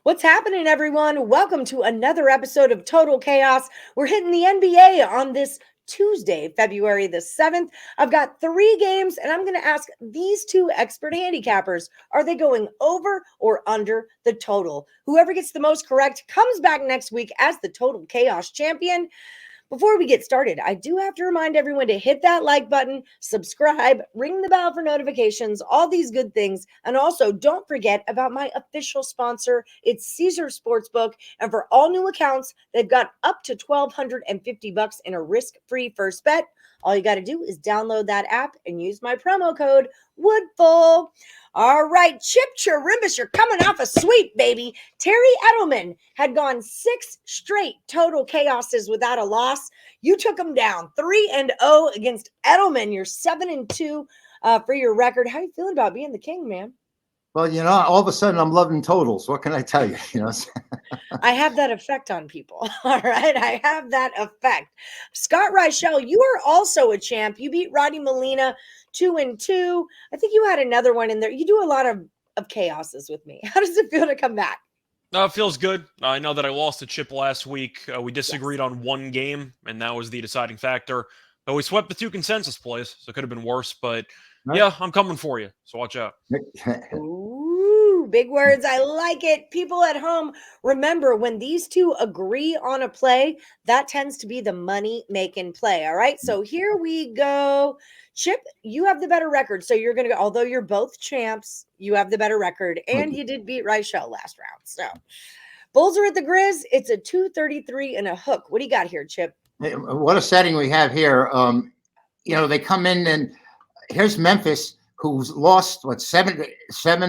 What's happening, everyone? Welcome to another episode of Total Chaos. We're hitting the NBA on this Tuesday, February the 7th. I've got 3 games, and I'm going to ask these two expert handicappers, are they going over or under the total? Whoever gets the most correct comes back next week as the Total Chaos champion. Before we get started, I do have to remind everyone to hit that like button, subscribe, ring the bell for notifications, all these good things. And also, don't forget about my official sponsor. It's Caesar Sportsbook. And for all new accounts, they've got up to $1,250 in a risk-free first bet. All you got to do is download that app and use my promo code Woodfull. All right, Chip Chirimbus, you're coming off a sweep, baby. Terry Edelman had gone 6 straight total chaoses without a loss. You took him down 3-0 against Edelman. You're 7-2 for your record. How you feeling about being the king, man? Well, all of a sudden I'm loving totals. What can I tell you? I have that effect on people. All right. I have that effect. Scott Reichel, you are also a champ. You beat Rodney Molina 2-2. I think you had another one in there. You do a lot of chaoses with me. How does it feel to come back? It feels good. I know that I lost to Chip last week. We disagreed on one game, and that was the deciding factor. But we swept the 2 consensus plays, so it could have been worse. But yeah, I'm coming for you, so watch out. Ooh, big words. I like it. People at home, remember, when these two agree on a play, that tends to be the money-making play, all right? So here we go. Chip, you have the better record, so you're going to go. Although you're both champs, you have the better record, and you did beat Reichel last round. So Bulls are at the Grizz. It's a 233 and a hook. What do you got here, Chip? What a setting we have here. They come in and here's Memphis, who's lost, 7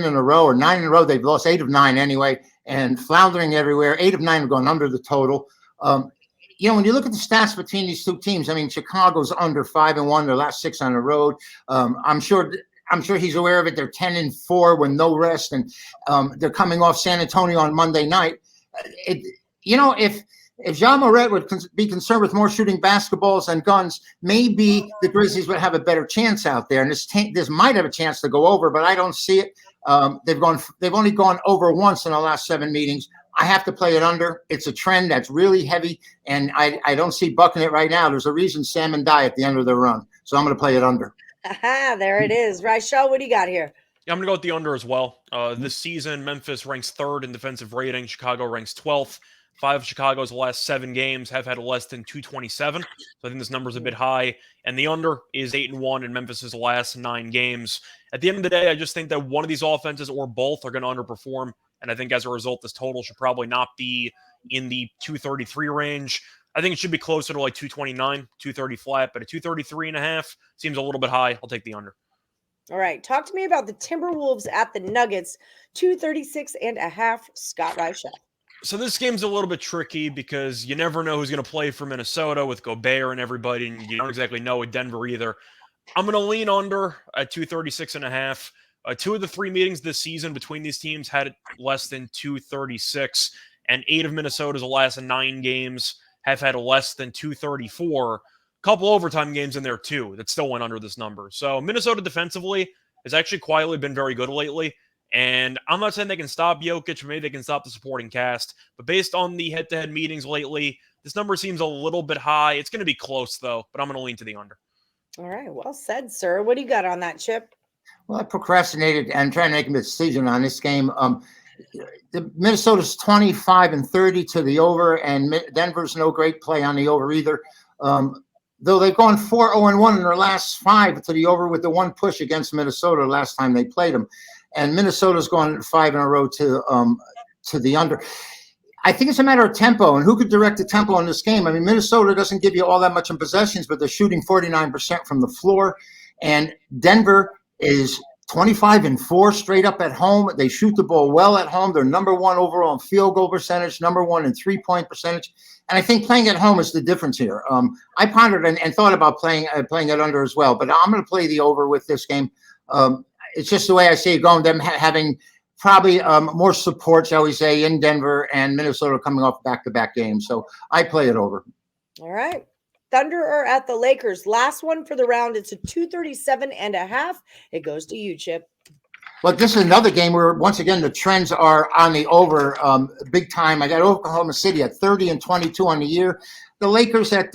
in a row or 9 in a row. They've lost 8 of 9 anyway, and floundering everywhere. 8 of 9 have gone under the total. When you look at the stats between these two teams, I mean, Chicago's under 5-1 their last 6 on the road. I'm sure he's aware of it. They're 10-4 with no rest, and they're coming off San Antonio on Monday night. If Jean Moret would be concerned with more shooting basketballs and guns, maybe the Grizzlies would have a better chance out there. And this might have a chance to go over, but I don't see it. They've only gone over once in the last 7 meetings. I have to play it under. It's a trend that's really heavy, and I don't see bucking it right now. There's a reason salmon die at the end of the run, so I'm going to play it under. There it is. Reichel, what do you got here? Yeah, I'm going to go with the under as well. This season, Memphis ranks 3rd in defensive rating. Chicago ranks 12th. 5 of Chicago's last 7 games have had less than 227. So I think this number is a bit high. And the under is 8-1 in Memphis's last 9 games. At the end of the day, I just think that one of these offenses or both are going to underperform. And I think as a result, this total should probably not be in the 233 range. I think it should be closer to like 229, 230 flat, but a 233.5 seems a little bit high. I'll take the under. All right. Talk to me about the Timberwolves at the Nuggets, 236.5, Scott Reichel. So this game's a little bit tricky because you never know who's going to play for Minnesota with Gobert and everybody, and you don't exactly know with Denver either. I'm going to lean under at 236.5. 2 of the 3 meetings this season between these teams had less than 236, and 8 of Minnesota's last 9 games have had less than 234. A couple overtime games in there too that still went under this number. So Minnesota defensively has actually quietly been very good lately. And I'm not saying they can stop Jokic, or maybe they can stop the supporting cast. But based on the head-to-head meetings lately, this number seems a little bit high. It's going to be close, though, but I'm going to lean to the under. All right. Well said, sir. What do you got on that, Chip? Well, I procrastinated and trying to make a decision on this game. The Minnesota's 25-30 to the over, and Denver's no great play on the over either. Though they've gone 4-0-1 in their last 5 to the over with the 1 push against Minnesota last time they played them. And Minnesota's gone 5 in a row to the under. I think it's a matter of tempo and who could direct the tempo in this game. I mean, Minnesota doesn't give you all that much in possessions, but they're shooting 49% from the floor. And Denver is 25-4 straight up at home. They shoot the ball well at home. They're number 1 overall in field goal percentage, number 1 in 3-point percentage. And I think playing at home is the difference here. I pondered and thought about playing it under as well, but I'm going to play the over with this game. It's just the way I see it going. Them having probably more support, shall we say, in Denver, and Minnesota coming off back-to-back games. So I play it over. All right. Thunder are at the Lakers. Last one for the round. It's a 237.5. It goes to you, Chip. But this is another game where, once again, the trends are on the over big time. I got Oklahoma City at 30-22 on the year. The Lakers at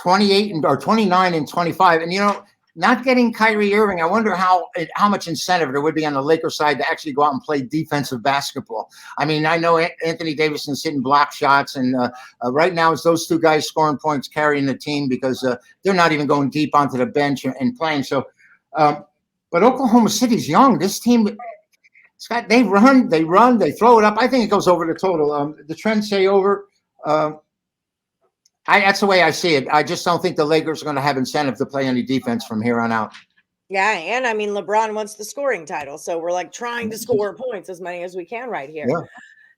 28 or 29 and 25. And, not getting Kyrie Irving, I wonder how much incentive there would be on the Lakers side to actually go out and play defensive basketball. I mean, I know Anthony Davison's hitting block shots, and right now it's those two guys scoring points, carrying the team, because they're not even going deep onto the bench and playing. So, but Oklahoma City's young. This team, Scott, they run, they throw it up. I think it goes over the total. The trends say over. That's the way I see it. I just don't think the Lakers are going to have incentive to play any defense from here on out. Yeah, and I mean, LeBron wants the scoring title, so we're like trying to score points as many as we can right here. Yeah.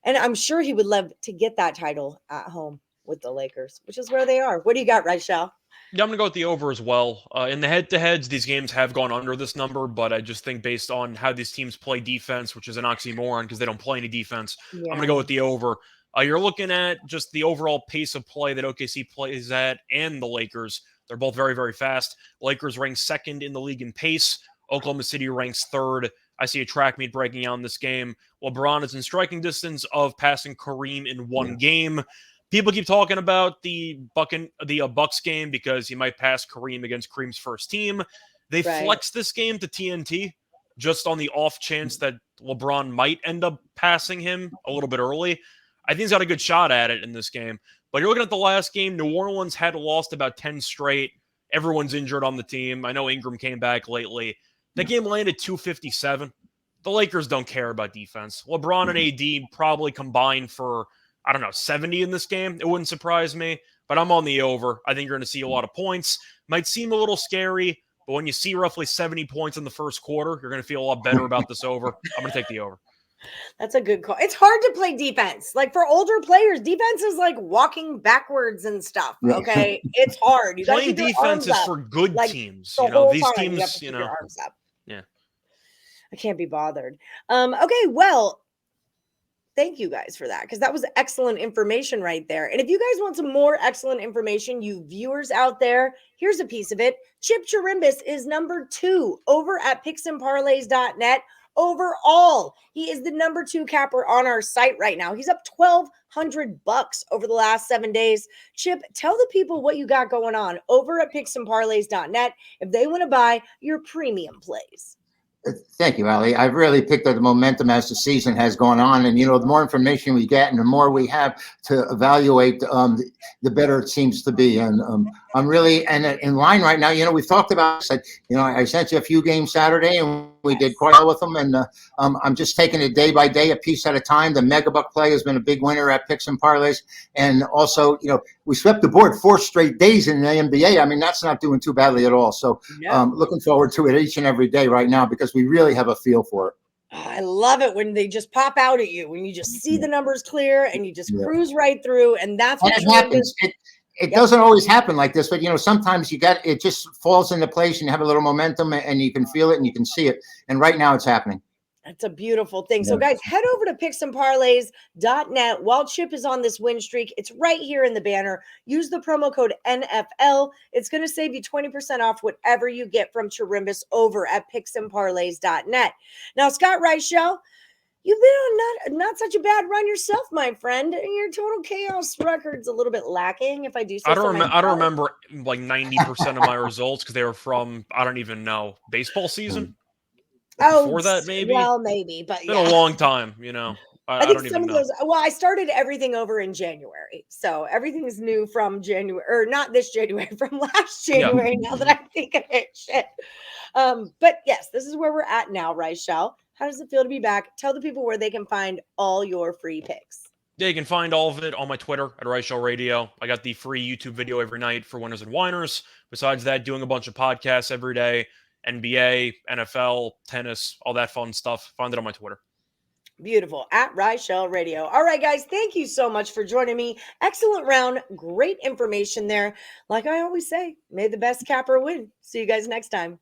And I'm sure he would love to get that title at home with the Lakers, which is where they are. What do you got, Rachel? Yeah, I'm going to go with the over as well. In the head-to-heads, these games have gone under this number, but I just think based on how these teams play defense, which is an oxymoron because they don't play any defense, I'm going to go with the over. You're looking at just the overall pace of play that OKC plays at, and the Lakers. They're both very, very fast. Lakers rank second in the league in pace. Oklahoma City ranks third. I see a track meet breaking out in this game. LeBron is in striking distance of passing Kareem in one game. People keep talking about the Bucks game because he might pass Kareem against Kareem's first team. They flex this game to TNT just on the off chance that LeBron might end up passing him a little bit early. I think he's got a good shot at it in this game. But you're looking at the last game. New Orleans had lost about 10 straight. Everyone's injured on the team. I know Ingram came back lately. That game landed 257. The Lakers don't care about defense. LeBron and AD probably combined for, 70 in this game. It wouldn't surprise me. But I'm on the over. I think you're going to see a lot of points. Might seem a little scary, but when you see roughly 70 points in the first quarter, you're going to feel a lot better about this over. I'm going to take the over. That's a good call. It's hard to play defense. Like for older players, defense is like walking backwards and stuff. Okay. It's hard. You Playing defense is for good teams. These teams, your arms up. Yeah. I can't be bothered. Okay. Well, thank you guys for that, because that was excellent information right there. And if you guys want some more excellent information, you viewers out there, here's a piece of it. Chip Chirimbus is number 2 over at picksandparlays.net. Overall, he is the number 2 capper on our site right now. He's up $1,200 over the last 7 days. Chip, tell the people what you got going on over at picksandparlays.net if they want to buy your premium plays. Thank you, Ali. I've really picked up the momentum as the season has gone on. And, the more information we get and the more we have to evaluate, the better it seems to be. And I'm really in line right now. We've talked about it. I sent you a few games Saturday and we did quite well with them. And I'm just taking it day by day, a piece at a time. The Megabuck play has been a big winner at Picks and Parlays. And also, we swept the board 4 straight days in the NBA. I mean, that's not doing too badly at all. So looking forward to it each and every day right now, because we really have a feel for it. I love it when they just pop out at you, when you just see the numbers clear and you just cruise right through. And that's what it happens. It doesn't always happen like this, but sometimes it just falls into place and you have a little momentum and you can feel it and you can see it. And right now it's happening. That's a beautiful thing. So guys, head over to picksandparlays.net while Chip is on this win streak. It's right here in the banner. Use the promo code NFL. It's going to save you 20% off whatever you get from Chirimbus over at picksandparlays.net. Now, Scott Reichel, you've been on not such a bad run yourself, my friend. Your total chaos record's a little bit lacking, if I do say so. I don't remember like 90% of my results because they were from, I don't even know, baseball season. Before that, maybe. Well, maybe, but it's been a long time. I think don't some even of know. those. Well, I started everything over in January, so everything is new from January, or not this January, from last January. Now that I think of it, shit. But yes, this is where we're at now, Reichel. How does it feel to be back? Tell the people where they can find all your free picks. Yeah, you can find all of it on my Twitter at Reichel Radio. I got the free YouTube video every night for winners and whiners. Besides that, doing a bunch of podcasts every day. NBA, NFL, tennis, all that fun stuff. Find it on my Twitter. Beautiful. At Reichel Radio. All right, guys. Thank you so much for joining me. Excellent round. Great information there. Like I always say, may the best capper win. See you guys next time.